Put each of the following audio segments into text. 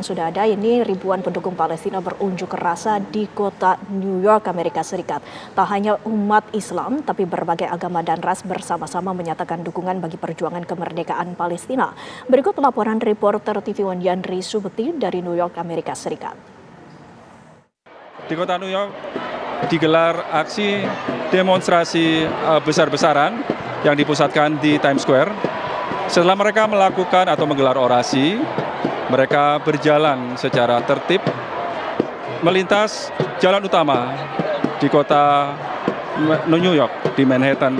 Sudah ada ini ribuan pendukung Palestina berunjuk rasa di kota New York, Amerika Serikat. Tak hanya umat Islam, tapi berbagai agama dan ras bersama-sama menyatakan dukungan bagi perjuangan kemerdekaan Palestina. Berikut laporan reporter TV One Yandri Subekti dari New York, Amerika Serikat. Di kota New York digelar aksi demonstrasi besar-besaran yang dipusatkan di Times Square. Setelah mereka melakukan atau menggelar orasi, mereka berjalan secara tertib melintas jalan utama di kota New York, di Manhattan,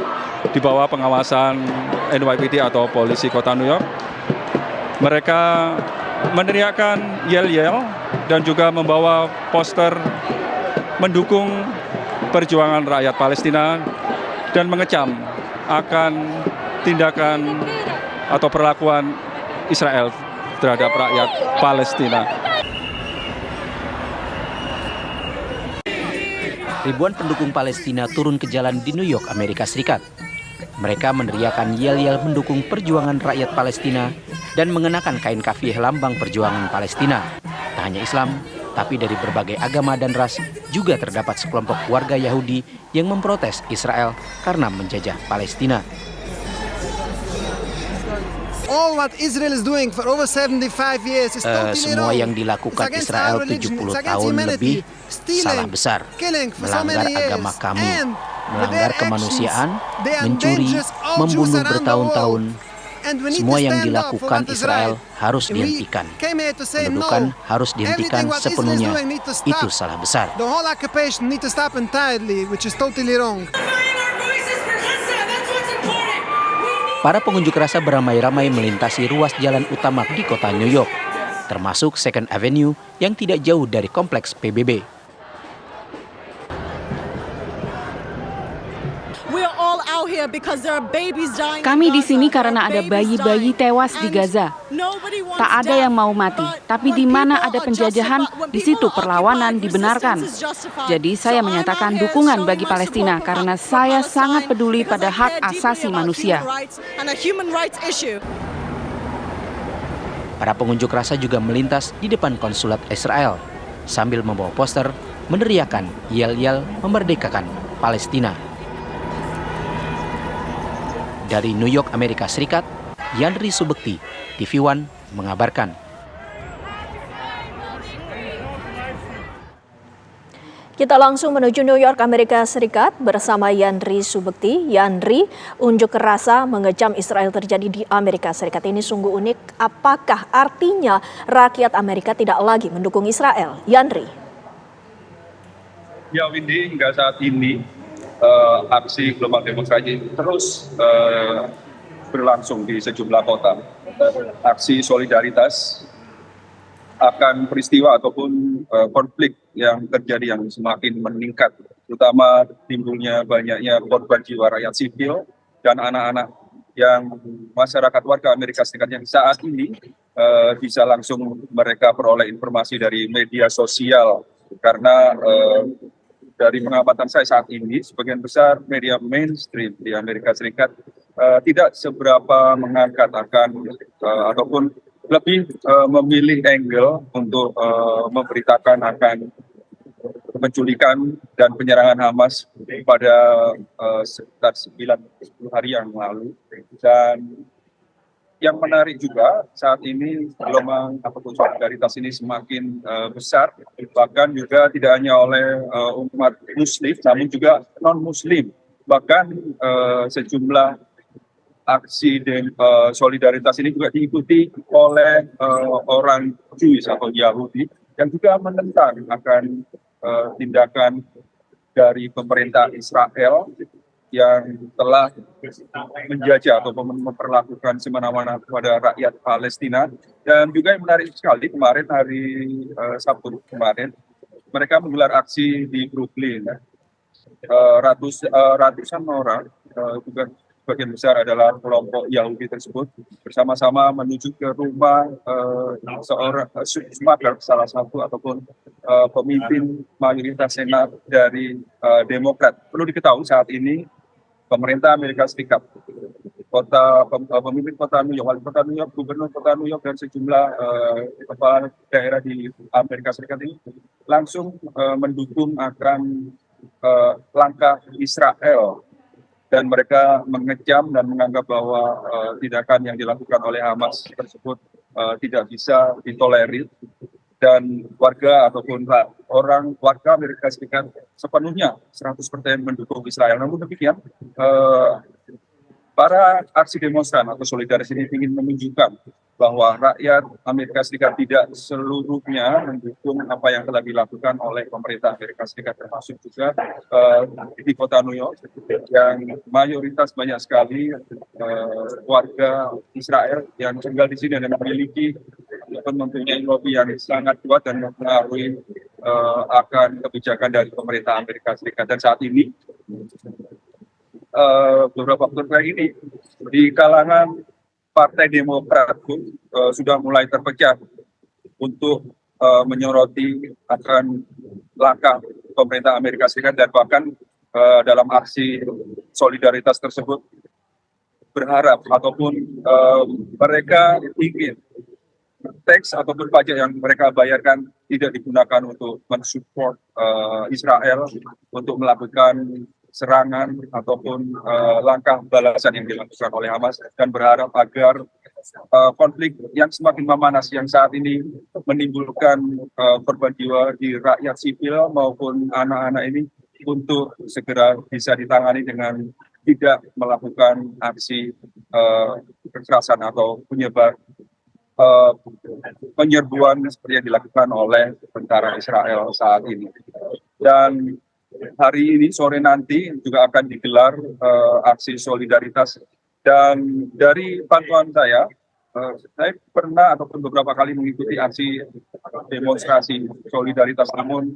di bawah pengawasan NYPD atau polisi kota New York. Mereka meneriakkan yel-yel dan juga membawa poster mendukung perjuangan rakyat Palestina dan mengecam akan tindakan atau perlakuan Israel terhadap rakyat Palestina. Ribuan pendukung Palestina turun ke jalan di New York, Amerika Serikat. Mereka meneriakan yel-yel mendukung perjuangan rakyat Palestina dan mengenakan kain kafiyeh lambang perjuangan Palestina. Tak hanya Islam, tapi dari berbagai agama dan ras juga terdapat sekelompok warga Yahudi yang memprotes Israel karena menjajah Palestina. Semua yang dilakukan Israel 70 tahun lebih salah besar, melanggar agama kami, melanggar kemanusiaan, mencuri, membunuh bertahun-tahun. Semua yang dilakukan Israel harus dihentikan. Pendudukan harus dihentikan sepenuhnya. Itu salah besar. Para pengunjuk rasa beramai-ramai melintasi ruas jalan utama di kota New York, termasuk Second Avenue yang tidak jauh dari kompleks PBB. Kami di sini karena ada bayi-bayi tewas di Gaza. Tak ada yang mau mati, tapi di mana ada penjajahan, di situ perlawanan dibenarkan. Jadi saya menyatakan dukungan bagi Palestina karena saya sangat peduli pada hak asasi manusia. Para pengunjuk rasa juga melintas di depan konsulat Israel sambil membawa poster meneriakan yel-yel memerdekakan Palestina. Dari New York, Amerika Serikat, Yandri Subekti, TV One mengabarkan. Kita langsung menuju New York, Amerika Serikat bersama Yandri Subekti. Yandri, unjuk rasa mengecam Israel terjadi di Amerika Serikat ini sungguh unik. Apakah artinya rakyat Amerika tidak lagi mendukung Israel? Yandri. Ya Windy, hingga saat ini aksi gelombang demonstrasi terus berlangsung di sejumlah kota. Aksi solidaritas akan peristiwa ataupun konflik yang terjadi yang semakin meningkat, terutama timbulnya banyaknya korban jiwa rakyat sipil dan anak-anak yang masyarakat warga Amerika Serikat yang saat ini bisa langsung mereka peroleh informasi dari media sosial karena dari pengamatan saya saat ini, sebagian besar media mainstream di Amerika Serikat tidak seberapa mengangkat akan ataupun lebih memilih angle untuk memberitakan akan penculikan dan penyerangan Hamas pada sekitar 9-10 hari yang lalu. Dan yang menarik juga saat ini gelombang ataupun solidaritas ini semakin besar, bahkan juga tidak hanya oleh umat Muslim, namun juga non-Muslim. Bahkan sejumlah aksi solidaritas ini juga diikuti oleh orang Jewish atau Yahudi yang juga menentang akan tindakan dari pemerintah Israel yang telah menjajah atau memperlakukan semena-mena kepada rakyat Palestina. Dan juga yang menarik sekali, kemarin hari Sabtu kemarin mereka menggelar aksi di Brooklyn. Ratusan orang, juga sebagian besar adalah kelompok Yahudi tersebut, bersama-sama menuju ke rumah seorang salah satu ataupun pemimpin mayoritas Senat dari Demokrat. Perlu diketahui saat ini pemerintah Amerika Serikat pemimpin kota New York, wali kota New York, gubernur kota New York, dan sejumlah kepala daerah di Amerika Serikat ini langsung mendukung akan langkah Israel, dan mereka mengecam dan menganggap bahwa tindakan yang dilakukan oleh Hamas tersebut tidak bisa ditolerir, dan warga ataupun warga Amerika Serikat sepenuhnya 100% mendukung Israel. Namun demikian, para aksi demonstran atau solidaritas ini ingin menunjukkan bahwa rakyat Amerika Serikat tidak seluruhnya mendukung apa yang telah dilakukan oleh pemerintah Amerika Serikat, termasuk juga di kota New York yang mayoritas banyak sekali warga Israel yang tinggal di sini dan memiliki mempunyai lobby yang sangat kuat dan mempengaruhi akan kebijakan dari pemerintah Amerika Serikat. Dan saat ini beberapa waktu terakhir ini di kalangan Partai Demokrat pun sudah mulai terpecah untuk menyoroti akan langkah pemerintah Amerika Serikat, dan bahkan dalam aksi solidaritas tersebut berharap ataupun mereka ingin teks ataupun pajak yang mereka bayarkan tidak digunakan untuk mensupport Israel untuk melakukan serangan ataupun langkah balasan yang dilakukan oleh Hamas, dan berharap agar konflik yang semakin memanas yang saat ini menimbulkan korban jiwa di rakyat sipil maupun anak-anak ini untuk segera bisa ditangani dengan tidak melakukan aksi kekerasan atau penyerbuan seperti yang dilakukan oleh tentara Israel saat ini. Dan hari ini sore nanti juga akan digelar aksi solidaritas, dan dari pantauan saya pernah ataupun beberapa kali mengikuti aksi demonstrasi solidaritas, namun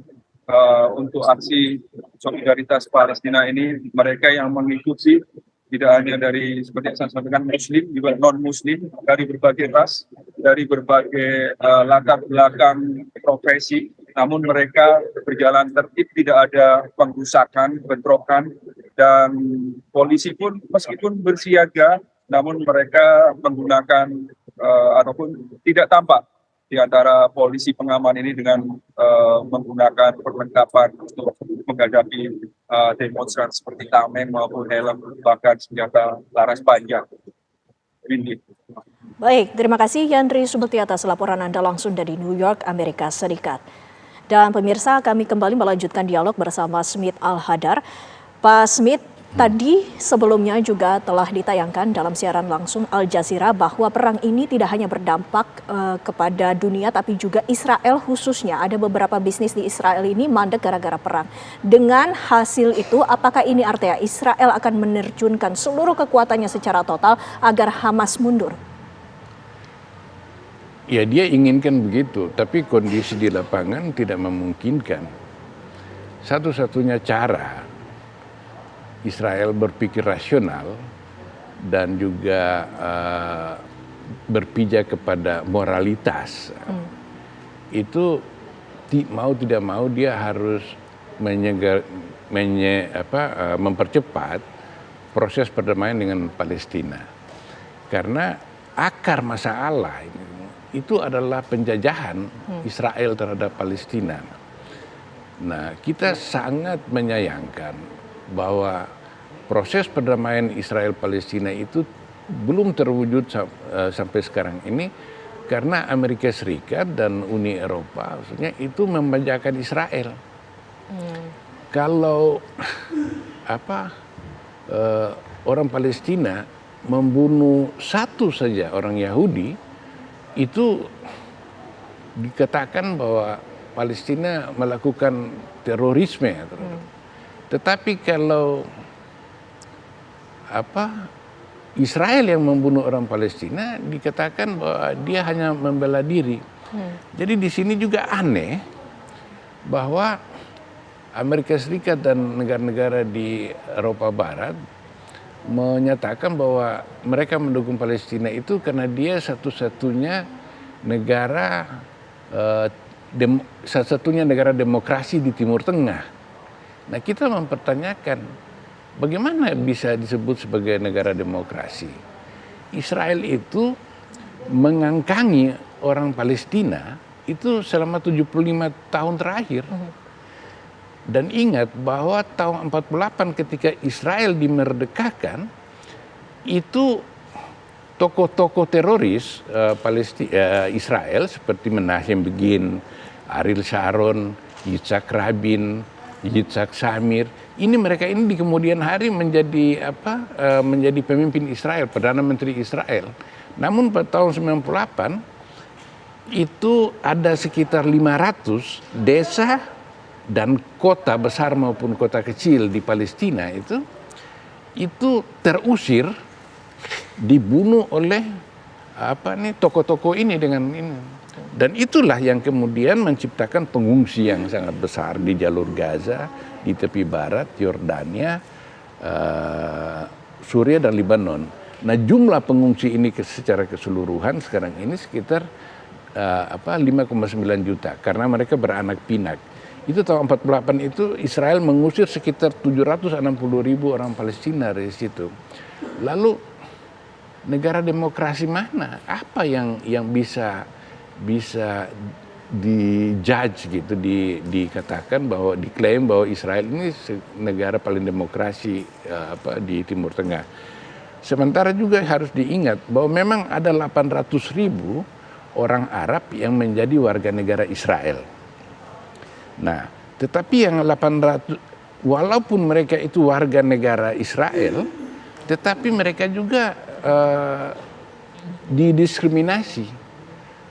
untuk aksi solidaritas Palestina ini mereka yang mengikuti tidak hanya dari seperti yang saya sampaikan Muslim, juga non-Muslim, dari berbagai ras, dari berbagai latar belakang profesi. Namun mereka berjalan tertib, tidak ada pengrusakan, bentrokan, dan polisi pun meskipun bersiaga, namun mereka menggunakan ataupun tidak tampak di antara polisi pengaman ini dengan menggunakan perlengkapan untuk menghadapi demonstran seperti tameng maupun helm, bahkan senjata laras panjang. Windy. Baik, terima kasih Yandri Subekti atas laporan Anda langsung dari New York, Amerika Serikat. Dan pemirsa, kami kembali melanjutkan dialog bersama Smith Al-Hadar. Pak Smith, tadi sebelumnya juga telah ditayangkan dalam siaran langsung Al Jazeera bahwa perang ini tidak hanya berdampak kepada dunia, tapi juga Israel khususnya. Ada beberapa bisnis di Israel ini mandek gara-gara perang. Dengan hasil itu, apakah ini artinya Israel akan menerjunkan seluruh kekuatannya secara total agar Hamas mundur? Ya, dia inginkan begitu, tapi kondisi di lapangan tidak memungkinkan. Satu-satunya cara Israel berpikir rasional dan juga berpijak kepada moralitas, itu mau tidak mau dia harus mempercepat proses perdamaian dengan Palestina. Karena akar masalah itu adalah penjajahan Israel terhadap Palestina. Nah, kita sangat menyayangkan bahwa proses perdamaian Israel-Palestina itu belum terwujud sampai sekarang ini karena Amerika Serikat dan Uni Eropa maksudnya itu membajakan Israel. Kalau orang Palestina membunuh satu saja orang Yahudi, itu dikatakan bahwa Palestina melakukan terorisme. Tetapi kalau Israel yang membunuh orang Palestina, dikatakan bahwa dia hanya membela diri. Jadi di sini juga aneh bahwa Amerika Serikat dan negara-negara di Eropa Barat menyatakan bahwa mereka mendukung Palestina itu karena dia satu-satunya negara demokrasi di Timur Tengah. Nah, kita mempertanyakan bagaimana bisa disebut sebagai negara demokrasi? Israel itu mengangkangi orang Palestina itu selama 75 tahun terakhir. Dan ingat bahwa tahun 48 ketika Israel dimerdekakan, itu tokoh-tokoh teroris Israel seperti Menachem Begin, Ariel Sharon, Yitzhak Rabin, Yitzhak Shamir, mereka ini di kemudian hari menjadi menjadi pemimpin Israel, Perdana Menteri Israel. Namun pada tahun 98 itu ada sekitar 500 desa dan kota besar maupun kota kecil di Palestina itu terusir, dibunuh oleh tokoh-tokoh ini dengan ini. Dan itulah yang kemudian menciptakan pengungsi yang sangat besar di jalur Gaza, di tepi barat, Yordania, Suriah dan Lebanon. Nah, jumlah pengungsi ini secara keseluruhan sekarang ini sekitar 5,9 juta karena mereka beranak pinak. Itu tahun 48 itu Israel mengusir sekitar 760.000 orang Palestina dari situ. Lalu negara demokrasi mana? Apa yang bisa dijudge gitu, dikatakan bahwa diklaim bahwa Israel ini negara paling demokrasi di Timur Tengah. Sementara juga harus diingat bahwa memang ada 800.000 orang Arab yang menjadi warga negara Israel. Nah, tetapi yang 800, walaupun mereka itu warga negara Israel, tetapi mereka juga didiskriminasi.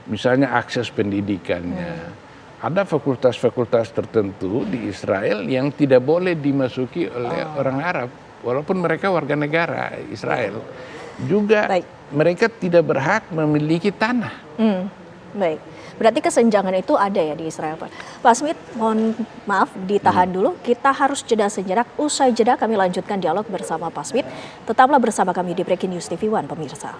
Misalnya akses pendidikannya. Ada fakultas-fakultas tertentu di Israel yang tidak boleh dimasuki oleh orang Arab, walaupun mereka warga negara Israel. Juga mereka tidak berhak memiliki tanah. Baik, berarti kesenjangan itu ada ya di Israel, Pak. Pak Smith, mohon maaf ditahan dulu. Kita harus jeda sejenak. Usai jeda kami lanjutkan dialog bersama Pak Smith. Tetaplah bersama kami di Breaking News TV One, pemirsa.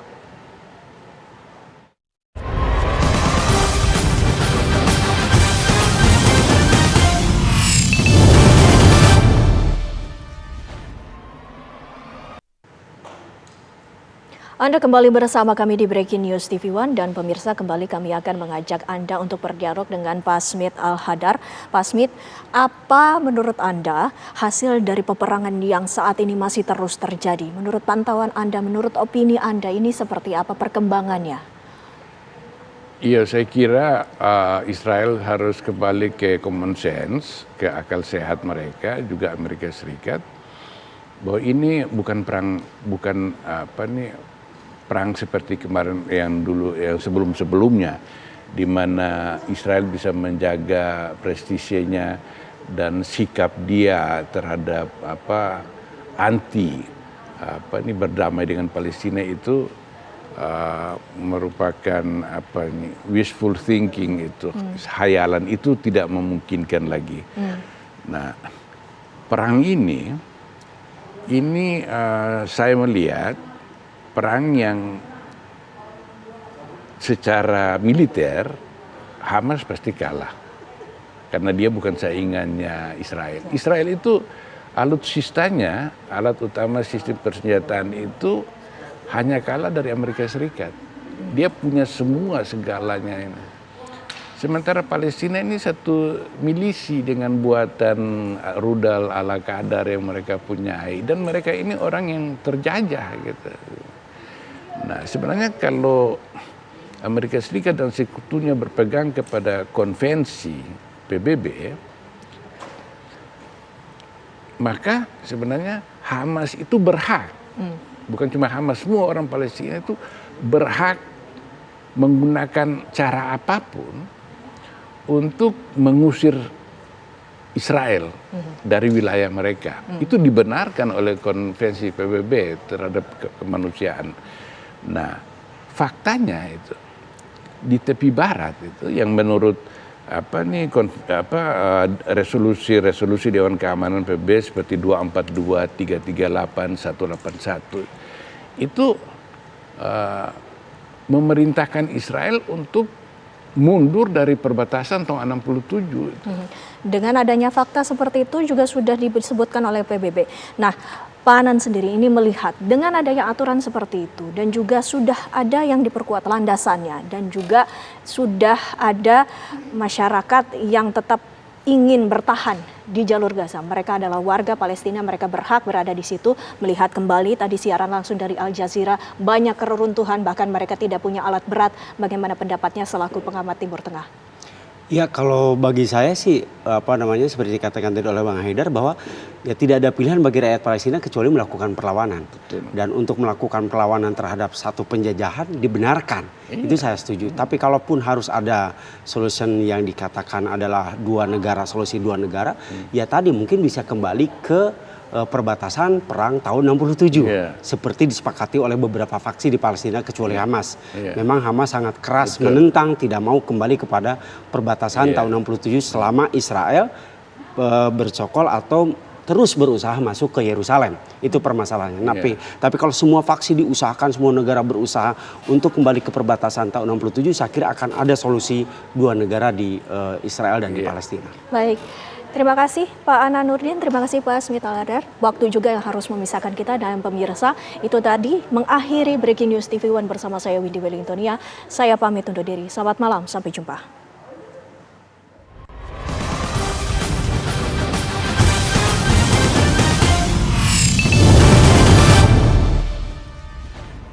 Anda kembali bersama kami di Breaking News TV One dan pemirsa, kembali kami akan mengajak Anda untuk berdialog dengan Pak Smith Al-Hadar. Pak Smith, apa menurut Anda hasil dari peperangan yang saat ini masih terus terjadi? Menurut pantauan Anda, menurut opini Anda, ini seperti apa perkembangannya? Iya, saya kira Israel harus kembali ke common sense, ke akal sehat mereka, juga Amerika Serikat, bahwa ini bukan perang seperti kemarin yang sebelum-sebelumnya, di mana Israel bisa menjaga prestisenya dan sikap dia terhadap berdamai dengan Palestina itu merupakan wishful thinking, itu khayalan, itu tidak memungkinkan lagi. Nah, perang ini saya melihat perang yang secara militer Hamas pasti kalah karena dia bukan saingannya Israel. Israel itu alutsistanya, alat utama sistem persenjataan itu hanya kalah dari Amerika Serikat. Dia punya segalanya ini. Sementara Palestina ini satu milisi dengan buatan rudal ala Qadar yang mereka punyai, dan mereka ini orang yang terjajah gitu. Nah, sebenarnya kalau Amerika Serikat dan sekutunya berpegang kepada konvensi PBB, maka sebenarnya Hamas itu berhak, bukan cuma Hamas, semua orang Palestina itu berhak menggunakan cara apapun untuk mengusir Israel dari wilayah mereka. Itu dibenarkan oleh konvensi PBB terhadap kemanusiaan. Nah, faktanya itu di tepi barat itu yang menurut resolusi Dewan Keamanan PBB seperti 242, 338, 181 itu memerintahkan Israel untuk mundur dari perbatasan tahun 67 itu. Dengan adanya fakta seperti itu juga sudah disebutkan oleh PBB. Nah, Pak Anan sendiri ini melihat dengan adanya aturan seperti itu dan juga sudah ada yang diperkuat landasannya dan juga sudah ada masyarakat yang tetap ingin bertahan di jalur Gaza. Mereka adalah warga Palestina, mereka berhak berada di situ, melihat kembali tadi siaran langsung dari Al Jazeera, banyak keruntuhan, bahkan mereka tidak punya alat berat. Bagaimana pendapatnya selaku pengamat Timur Tengah? Ya kalau bagi saya sih seperti dikatakan tadi oleh Bang Haidar bahwa ya tidak ada pilihan bagi rakyat Palestina kecuali melakukan perlawanan. Dan untuk melakukan perlawanan terhadap satu penjajahan dibenarkan. Itu saya setuju. Tapi kalaupun harus ada solution yang dikatakan adalah solusi dua negara, ya tadi mungkin bisa kembali ke perbatasan perang tahun 67 seperti disepakati oleh beberapa faksi di Palestina kecuali Hamas. Memang Hamas sangat keras menentang, tidak mau kembali kepada perbatasan tahun 67 selama Israel bercokol atau terus berusaha masuk ke Yerusalem. Itu permasalahannya. Tapi kalau semua faksi diusahakan, semua negara berusaha untuk kembali ke perbatasan tahun 67, saya kira akan ada solusi dua negara di Israel dan di Palestina. Baik. Terima kasih Pak Anan Nurdin, terima kasih Pak Smith Aladar. Waktu juga yang harus memisahkan kita dan pemirsa. Itu tadi mengakhiri Breaking News TV One bersama saya Windy Wellingtonia. Saya pamit undur diri. Selamat malam, sampai jumpa.